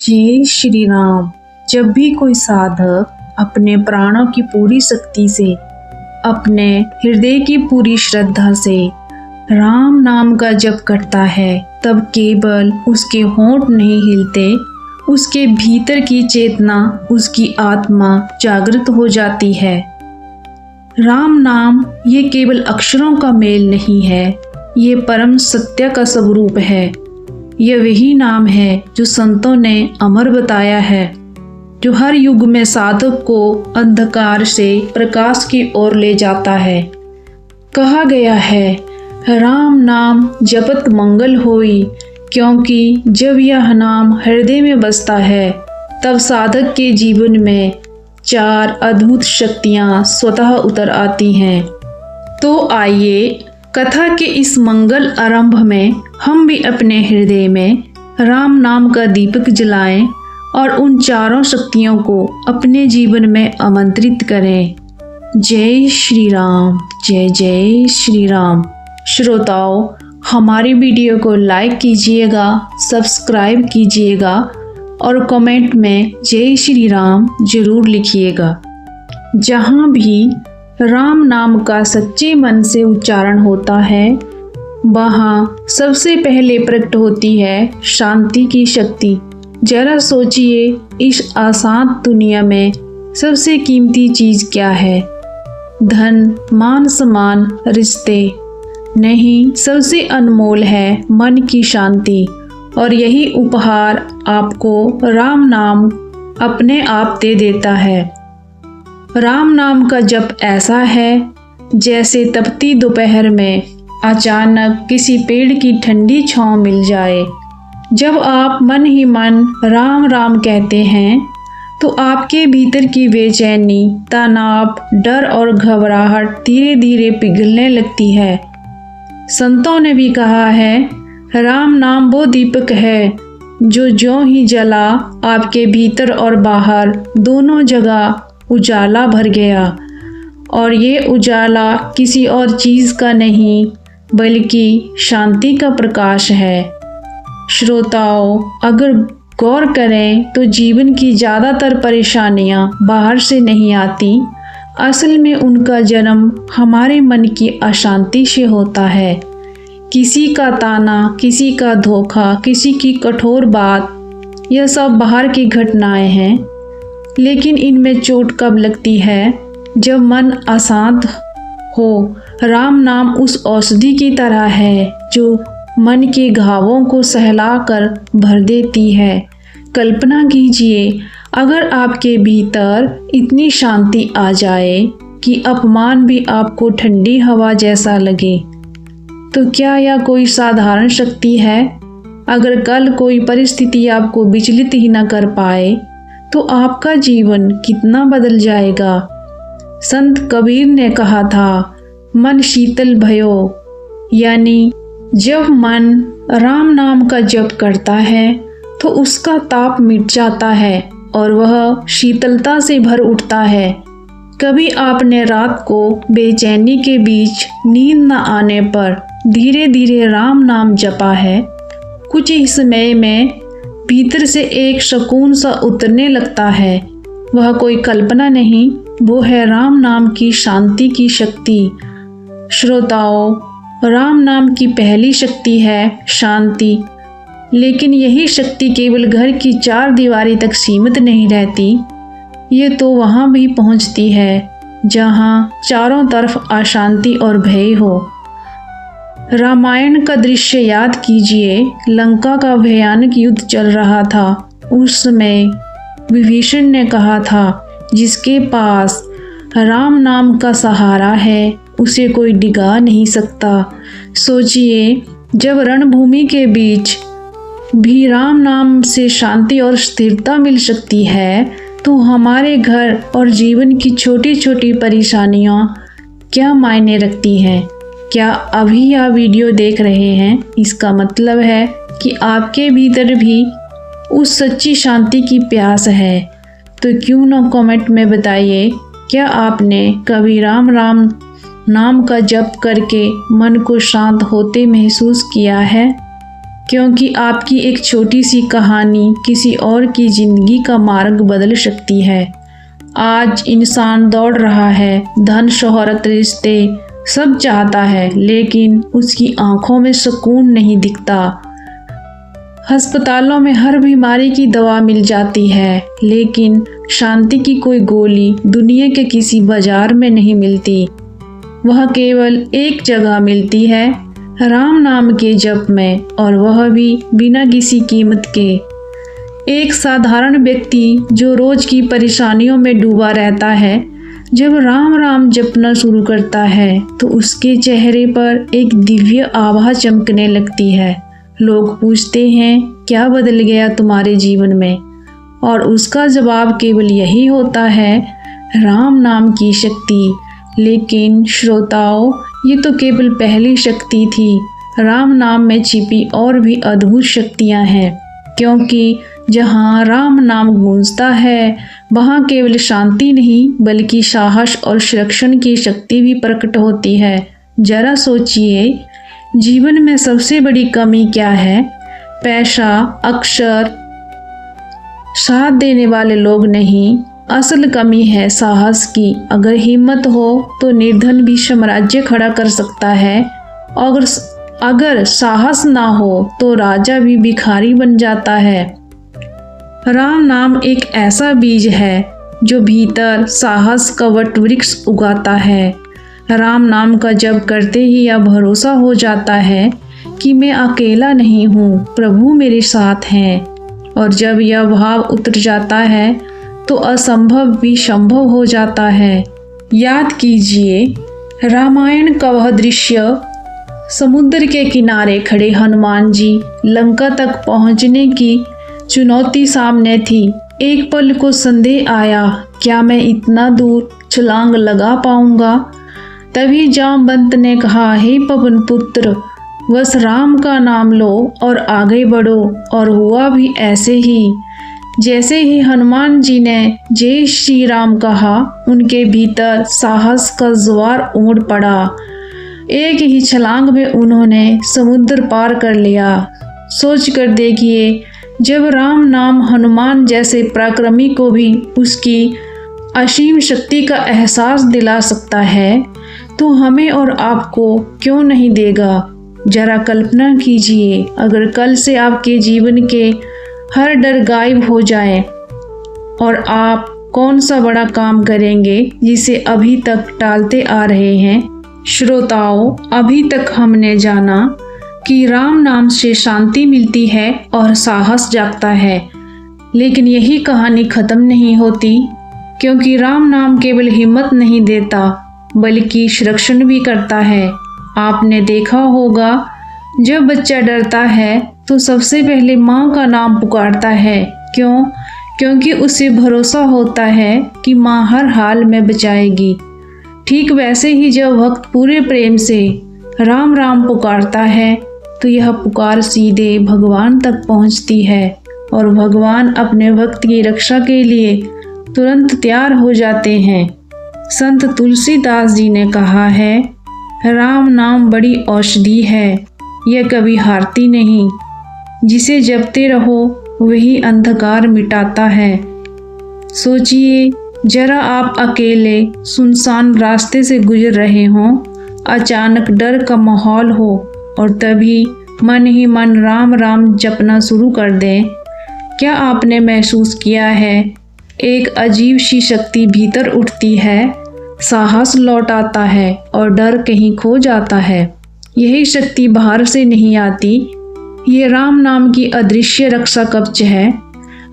जय श्री राम। जब भी कोई साधक अपने प्राणों की पूरी शक्ति से, अपने हृदय की पूरी श्रद्धा से राम नाम का जप करता है, तब केवल उसके होंठ नहीं हिलते, उसके भीतर की चेतना, उसकी आत्मा जागृत हो जाती है। राम नाम ये केवल अक्षरों का मेल नहीं है, ये परम सत्य का स्वरूप है। यह वही नाम है जो संतों ने अमर बताया है, जो हर युग में साधक को अंधकार से प्रकाश की ओर ले जाता है। कहा गया है, राम नाम जपत मंगल होई, क्योंकि जब यह नाम हृदय में बसता है, तब साधक के जीवन में 4 अद्भुत शक्तियाँ स्वतः उतर आती हैं। तो आइए कथा के इस मंगल आरंभ में हम भी अपने हृदय में राम नाम का दीपक जलाएं और उन 4 शक्तियों को अपने जीवन में आमंत्रित करें। जय श्री राम, जय जय श्री राम। श्रोताओं, हमारी वीडियो को लाइक कीजिएगा, सब्सक्राइब कीजिएगा और कमेंट में जय श्री राम जरूर लिखिएगा। जहाँ भी राम नाम का सच्चे मन से उच्चारण होता है, वहाँ सबसे पहले प्रकट होती है शांति की शक्ति। जरा सोचिए, इस अशांत दुनिया में सबसे कीमती चीज़ क्या है? धन, मान सम्मान, रिश्ते नहीं, सबसे अनमोल है मन की शांति। और यही उपहार आपको राम नाम अपने आप दे देता है। राम नाम का जप ऐसा है जैसे तपती दोपहर में अचानक किसी पेड़ की ठंडी छांव मिल जाए। जब आप मन ही मन राम राम कहते हैं, तो आपके भीतर की बेचैनी, तनाव, डर और घबराहट धीरे धीरे पिघलने लगती है। संतों ने भी कहा है, राम नाम वो दीपक है जो ज्यों ही जला, आपके भीतर और बाहर दोनों जगह उजाला भर गया। और ये उजाला किसी और चीज़ का नहीं, बल्कि शांति का प्रकाश है। श्रोताओं, अगर गौर करें तो जीवन की ज़्यादातर परेशानियां बाहर से नहीं आती, असल में उनका जन्म हमारे मन की अशांति से होता है। किसी का ताना, किसी का धोखा, किसी की कठोर बात, यह सब बाहर की घटनाएं हैं। लेकिन इनमें चोट कब लगती है? जब मन अशांत हो। राम नाम उस औषधि की तरह है जो मन के घावों को सहलाकर भर देती है। कल्पना कीजिए, अगर आपके भीतर इतनी शांति आ जाए कि अपमान भी आपको ठंडी हवा जैसा लगे, तो क्या यह कोई साधारण शक्ति है? अगर कल कोई परिस्थिति आपको विचलित ही न कर पाए, तो आपका जीवन कितना बदल जाएगा। संत कबीर ने कहा था, मन शीतल भयो, यानी जब मन राम नाम का जप करता है तो उसका ताप मिट जाता है और वह शीतलता से भर उठता है। कभी आपने रात को बेचैनी के बीच नींद न आने पर धीरे धीरे राम नाम जपा है? कुछ ही समय में भीतर से एक सुकून सा उतरने लगता है। वह कोई कल्पना नहीं, वो है राम नाम की शांति की शक्ति। श्रोताओं, राम नाम की पहली शक्ति है शांति। लेकिन यही शक्ति केवल घर की 4 दीवारी तक सीमित नहीं रहती, ये तो वहाँ भी पहुँचती है जहाँ चारों तरफ अशांति और भय हो। रामायण का दृश्य याद कीजिए। लंका का भयानक युद्ध चल रहा था। उस समय विभीषण ने कहा था, जिसके पास राम नाम का सहारा है, उसे कोई डिगा नहीं सकता। सोचिए, जब रणभूमि के बीच भी राम नाम से शांति और स्थिरता मिल सकती है, तो हमारे घर और जीवन की छोटी छोटी परेशानियां क्या मायने रखती हैं। क्या अभी यह वीडियो देख रहे हैं, इसका मतलब है कि आपके भीतर भी उस सच्ची शांति की प्यास है। तो क्यों न कमेंट में बताइए, क्या आपने कभी राम राम नाम का जप करके मन को शांत होते महसूस किया है? क्योंकि आपकी एक छोटी सी कहानी किसी और की ज़िंदगी का मार्ग बदल सकती है। आज इंसान दौड़ रहा है, धन, शोहरत, रिश्ते सब चाहता है, लेकिन उसकी आंखों में सुकून नहीं दिखता। अस्पतालों में हर बीमारी की दवा मिल जाती है, लेकिन शांति की कोई गोली दुनिया के किसी बाजार में नहीं मिलती। वह केवल एक जगह मिलती है, राम नाम के जप में, और वह भी बिना किसी कीमत के। एक साधारण व्यक्ति जो रोज की परेशानियों में डूबा रहता है, जब राम राम जपना शुरू करता है तो उसके चेहरे पर एक दिव्य आभा चमकने लगती है। लोग पूछते हैं, क्या बदल गया तुम्हारे जीवन में? और उसका जवाब केवल यही होता है, राम नाम की शक्ति। लेकिन श्रोताओं, ये तो केवल पहली शक्ति थी। राम नाम में छिपी और भी अद्भुत शक्तियाँ हैं, क्योंकि जहाँ राम नाम गूंजता है वहाँ केवल शांति नहीं बल्कि साहस और संरक्षण की शक्ति भी प्रकट होती है। जरा सोचिए, जीवन में सबसे बड़ी कमी क्या है? पैसा, अक्सर साथ देने वाले लोग नहीं, असल कमी है साहस की। अगर हिम्मत हो तो निर्धन भी साम्राज्य खड़ा कर सकता है, और अगर साहस ना हो तो राजा भी भिखारी बन जाता है। राम नाम एक ऐसा बीज है जो भीतर साहस का वट वृक्ष उगाता है। राम नाम का जप करते ही यह भरोसा हो जाता है कि मैं अकेला नहीं हूँ, प्रभु मेरे साथ हैं। और जब यह भाव उतर जाता है तो असंभव भी संभव हो जाता है। याद कीजिए, रामायण का वह दृश्य, समुद्र के किनारे खड़े हनुमान जी, लंका तक पहुंचने की चुनौती सामने थी। एक पल को संदेह आया, क्या मैं इतना दूर छलांग लगा पाऊंगा? तभी जामवंत ने कहा, हे पवन पुत्र, बस राम का नाम लो और आगे बढ़ो। और हुआ भी ऐसे ही। जैसे ही हनुमान जी ने जय श्री राम कहा, उनके भीतर साहस का ज्वार उमड़ पड़ा। एक ही छलांग में उन्होंने समुद्र पार कर लिया। सोच कर देखिए, जब राम नाम हनुमान जैसे पराक्रमी को भी उसकी असीम शक्ति का एहसास दिला सकता है, तो हमें और आपको क्यों नहीं देगा? जरा कल्पना कीजिए, अगर कल से आपके जीवन के हर डर गायब हो जाए, और आप कौन सा बड़ा काम करेंगे जिसे अभी तक टालते आ रहे हैं? श्रोताओं, अभी तक हमने जाना कि राम नाम से शांति मिलती है और साहस जागता है, लेकिन यही कहानी खत्म नहीं होती, क्योंकि राम नाम केवल हिम्मत नहीं देता बल्कि संरक्षण भी करता है। आपने देखा होगा, जब बच्चा डरता है तो सबसे पहले माँ का नाम पुकारता है। क्यों? क्योंकि उसे भरोसा होता है कि माँ हर हाल में बचाएगी। ठीक वैसे ही जब भक्त पूरे प्रेम से राम राम पुकारता है तो यह पुकार सीधे भगवान तक पहुँचती है, और भगवान अपने भक्त की रक्षा के लिए तुरंत तैयार हो जाते हैं। संत तुलसीदास जी ने कहा है, राम नाम बड़ी औषधि है, यह कभी हारती नहीं। जिसे जपते रहो वही अंधकार मिटाता है। सोचिए, जरा आप अकेले सुनसान रास्ते से गुजर रहे हों, अचानक डर का माहौल हो, और तभी मन ही मन राम राम जपना शुरू कर दें। क्या आपने महसूस किया है, एक अजीब सी शक्ति भीतर उठती है, साहस लौट आता है और डर कहीं खो जाता है। यही शक्ति बाहर से नहीं आती, ये राम नाम की अदृश्य रक्षा कवच है।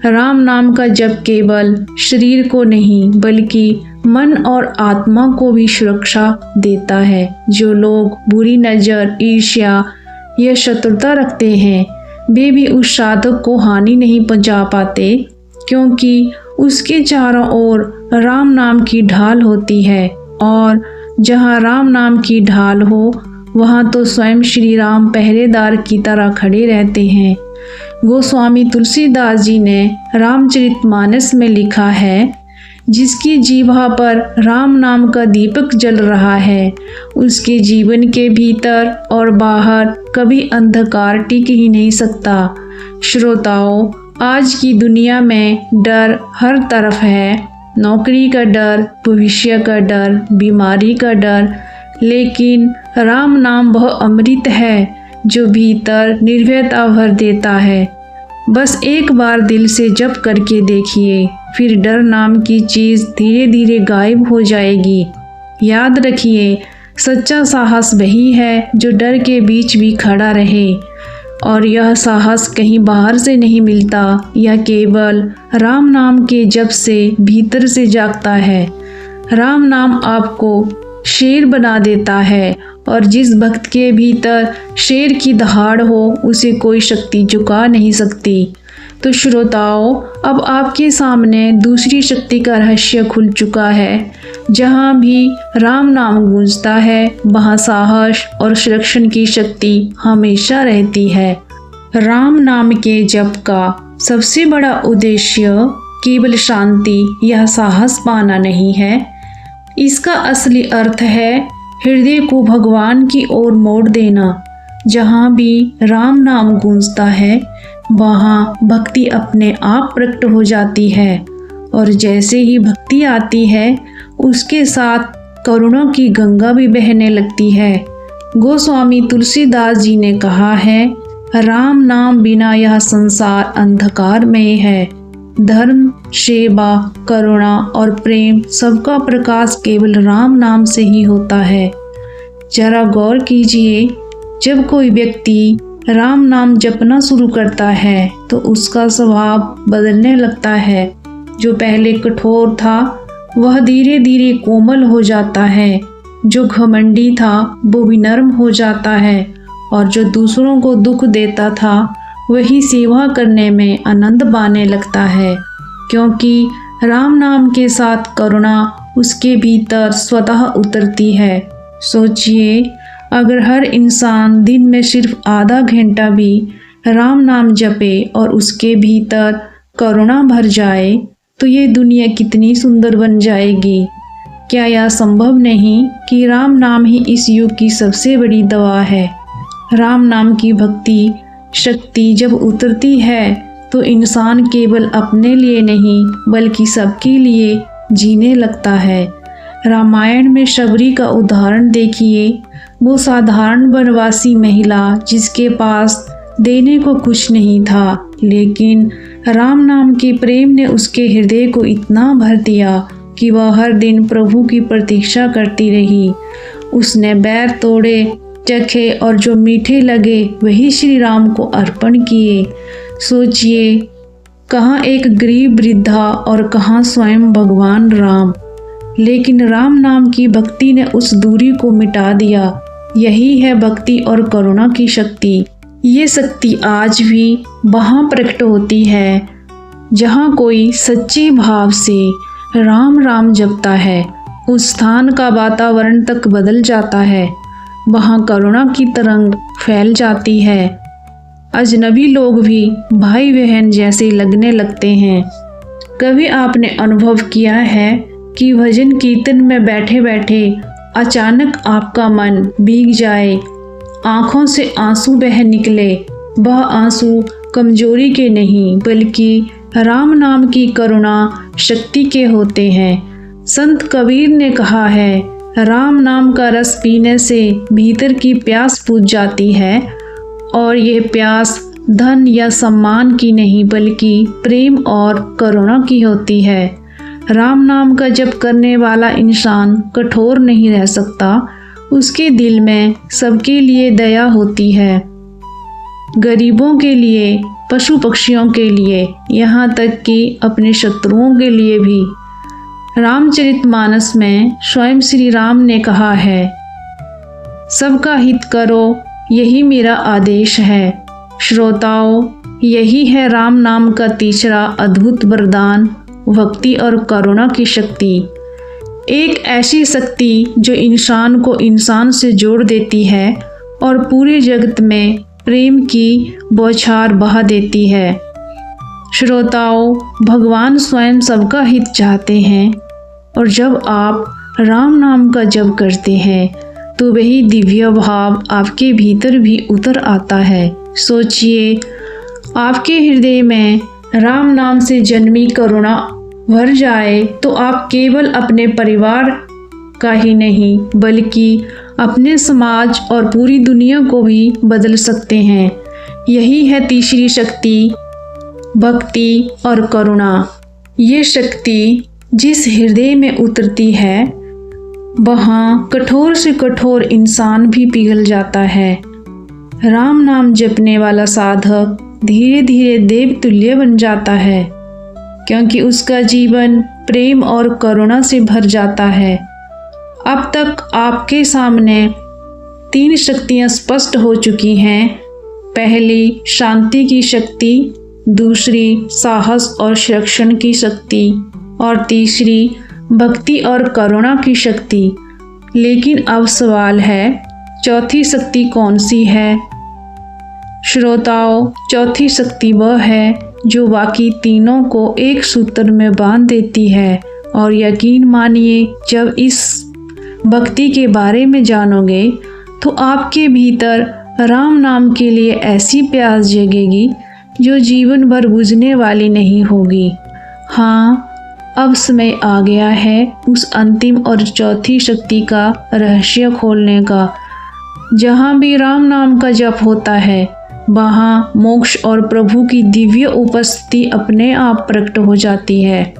राम नाम का जप केवल शरीर को नहीं बल्कि मन और आत्मा को भी सुरक्षा देता है। जो लोग बुरी नज़र, ईर्ष्या या शत्रुता रखते हैं, वे भी उस साधक को हानि नहीं पहुंचा पाते, क्योंकि उसके चारों ओर राम नाम की ढाल होती है। और जहाँ राम नाम की ढाल हो, वहाँ तो स्वयं श्री राम पहरेदार की तरह खड़े रहते हैं। गोस्वामी तुलसीदास जी ने रामचरितमानस में लिखा है, जिसकी जीभा पर राम नाम का दीपक जल रहा है, उसके जीवन के भीतर और बाहर कभी अंधकार टिक ही नहीं सकता। श्रोताओं, आज की दुनिया में डर हर तरफ है। नौकरी का डर, भविष्य का डर, बीमारी का डर, लेकिन राम नाम वह अमृत है जो भीतर निर्भयता भर देता है। बस एक बार दिल से जप करके देखिए, फिर डर नाम की चीज़ धीरे धीरे गायब हो जाएगी। याद रखिए, सच्चा साहस वही है जो डर के बीच भी खड़ा रहे, और यह साहस कहीं बाहर से नहीं मिलता, यह केवल राम नाम के जप से भीतर से जागता है। राम नाम आपको शेर बना देता है, और जिस भक्त के भीतर शेर की दहाड़ हो उसे कोई शक्ति झुका नहीं सकती। तो श्रोताओं, अब आपके सामने दूसरी शक्ति का रहस्य खुल चुका है। जहाँ भी राम नाम गूंजता है वहाँ साहस और संरक्षण की शक्ति हमेशा रहती है। राम नाम के जप का सबसे बड़ा उद्देश्य केवल शांति या साहस पाना नहीं है। इसका असली अर्थ है हृदय को भगवान की ओर मोड़ देना। जहाँ भी राम नाम गूंजता है वहाँ भक्ति अपने आप प्रकट हो जाती है, और जैसे ही भक्ति आती है उसके साथ करुणा की गंगा भी बहने लगती है। गोस्वामी तुलसीदास जी ने कहा है, राम नाम बिना यह संसार अंधकारमय है। धर्म, सेवा, करुणा और प्रेम सबका प्रकाश केवल राम नाम से ही होता है। जरा गौर कीजिए, जब कोई व्यक्ति राम नाम जपना शुरू करता है तो उसका स्वभाव बदलने लगता है। जो पहले कठोर था वह धीरे धीरे कोमल हो जाता है, जो घमंडी था वो विनम्र हो जाता है, और जो दूसरों को दुख देता था वही सेवा करने में आनंद पाने लगता है, क्योंकि राम नाम के साथ करुणा उसके भीतर स्वतः उतरती है। सोचिए, अगर हर इंसान दिन में सिर्फ आधा घंटा भी राम नाम जपे और उसके भीतर करुणा भर जाए तो ये दुनिया कितनी सुंदर बन जाएगी। क्या यह संभव नहीं कि राम नाम ही इस युग की सबसे बड़ी दवा है। राम नाम की भक्ति शक्ति जब उतरती है तो इंसान केवल अपने लिए नहीं बल्कि सबके लिए जीने लगता है। रामायण में शबरी का उदाहरण देखिए। वो साधारण वनवासी महिला जिसके पास देने को कुछ नहीं था, लेकिन राम नाम के प्रेम ने उसके हृदय को इतना भर दिया कि वह हर दिन प्रभु की प्रतीक्षा करती रही। उसने बैर तोड़े, चखे और जो मीठे लगे वही श्री राम को अर्पण किए। सोचिए, कहाँ एक गरीब वृद्धा और कहाँ स्वयं भगवान राम। लेकिन राम नाम की भक्ति ने उस दूरी को मिटा दिया। यही है भक्ति और करुणा की शक्ति। ये शक्ति आज भी वहाँ प्रकट होती है जहाँ कोई सच्चे भाव से राम राम जपता है। उस स्थान का वातावरण तक बदल जाता है। वहाँ करुणा की तरंग फैल जाती है। अजनबी लोग भी भाई बहन जैसे लगने लगते हैं। कभी आपने अनुभव किया है कि भजन कीर्तन में बैठे बैठे अचानक आपका मन भीग जाए, आँखों से आंसू बह निकले। वह आंसू कमजोरी के नहीं बल्कि राम नाम की करुणा शक्ति के होते हैं। संत कबीर ने कहा है, राम नाम का रस पीने से भीतर की प्यास बुझ जाती है, और ये प्यास धन या सम्मान की नहीं बल्कि प्रेम और करुणा की होती है। राम नाम का जप करने वाला इंसान कठोर नहीं रह सकता। उसके दिल में सबके लिए दया होती है, गरीबों के लिए, पशु पक्षियों के लिए, यहाँ तक कि अपने शत्रुओं के लिए भी। रामचरितमानस में स्वयं श्री राम ने कहा है, सबका हित करो, यही मेरा आदेश है। श्रोताओं, यही है राम नाम का तीसरा अद्भुत वरदान, भक्ति और करुणा की शक्ति। एक ऐसी शक्ति जो इंसान को इंसान से जोड़ देती है और पूरे जगत में प्रेम की बौछार बहा देती है। श्रोताओं, भगवान स्वयं सबका हित चाहते हैं और जब आप राम नाम का जप करते हैं तो वही दिव्य भाव आपके भीतर भी उतर आता है। सोचिए, आपके हृदय में राम नाम से जन्मी करुणा भर जाए तो आप केवल अपने परिवार का ही नहीं बल्कि अपने समाज और पूरी दुनिया को भी बदल सकते हैं। यही है तीसरी शक्ति, भक्ति और करुणा। ये शक्ति जिस हृदय में उतरती है वहाँ कठोर से कठोर इंसान भी पिघल जाता है। राम नाम जपने वाला साधक धीरे धीरे देवतुल्य बन जाता है, क्योंकि उसका जीवन प्रेम और करुणा से भर जाता है। अब तक आपके सामने 3 शक्तियाँ स्पष्ट हो चुकी हैं। पहली शांति की शक्ति, दूसरी साहस और संरक्षण की शक्ति और तीसरी भक्ति और करुणा की शक्ति। लेकिन अब सवाल है, चौथी शक्ति कौन सी है? श्रोताओं, चौथी शक्ति वह है जो बाकी तीनों को एक सूत्र में बांध देती है। और यकीन मानिए, जब इस भक्ति के बारे में जानोगे तो आपके भीतर राम नाम के लिए ऐसी प्यास जगेगी जो जीवन भर बुझने वाली नहीं होगी। हाँ, अब समय आ गया है उस अंतिम और चौथी शक्ति का रहस्य खोलने का। जहाँ भी राम नाम का जप होता है वहाँ मोक्ष और प्रभु की दिव्य उपस्थिति अपने आप प्रकट हो जाती है।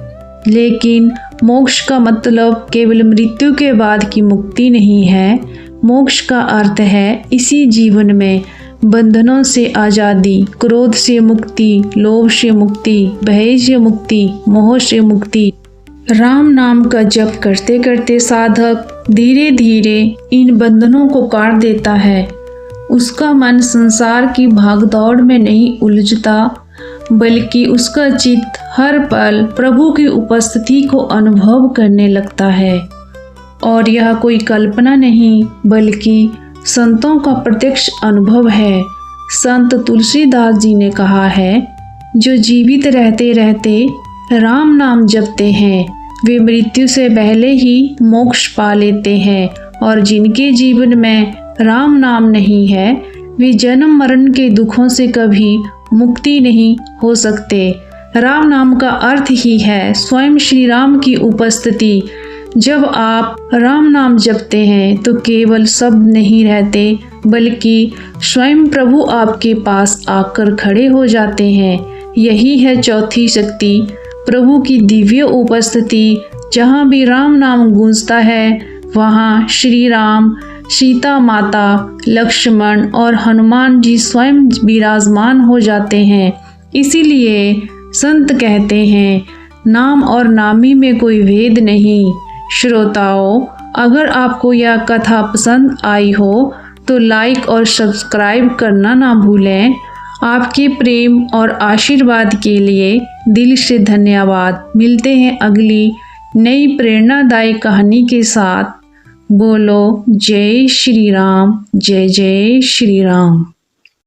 लेकिन मोक्ष का मतलब केवल मृत्यु के बाद की मुक्ति नहीं है। मोक्ष का अर्थ है इसी जीवन में बंधनों से आज़ादी, क्रोध से मुक्ति, लोभ से मुक्ति, भय से मुक्ति, मोह से मुक्ति। राम नाम का जप करते करते साधक धीरे धीरे इन बंधनों को काट देता है। उसका मन संसार की भागदौड़ में नहीं उलझता, बल्कि उसका चित्त हर पल प्रभु की उपस्थिति को अनुभव करने लगता है। और यह कोई कल्पना नहीं बल्कि संतों का प्रत्यक्ष अनुभव है। संत तुलसीदास जी ने कहा है, जो जीवित रहते रहते राम नाम जपते हैं वे मृत्यु से पहले ही मोक्ष पा लेते हैं, और जिनके जीवन में राम नाम नहीं है वे जन्म मरण के दुखों से कभी मुक्ति नहीं हो सकते। राम नाम का अर्थ ही है स्वयं श्री राम की उपस्थिति। जब आप राम नाम जपते हैं तो केवल शब्द नहीं रहते बल्कि स्वयं प्रभु आपके पास आकर खड़े हो जाते हैं। यही है चौथी शक्ति, प्रभु की दिव्य उपस्थिति। जहाँ भी राम नाम गूंजता है वहाँ श्री राम, सीता माता, लक्ष्मण और हनुमान जी स्वयं विराजमान हो जाते हैं। इसीलिए संत कहते हैं, नाम और नामी में कोई भेद नहीं। श्रोताओं, अगर आपको यह कथा पसंद आई हो तो लाइक और सब्सक्राइब करना ना भूलें। आपके प्रेम और आशीर्वाद के लिए दिल से धन्यवाद। मिलते हैं अगली नई प्रेरणादायी कहानी के साथ। बोलो जय श्री राम, जय जय श्री राम।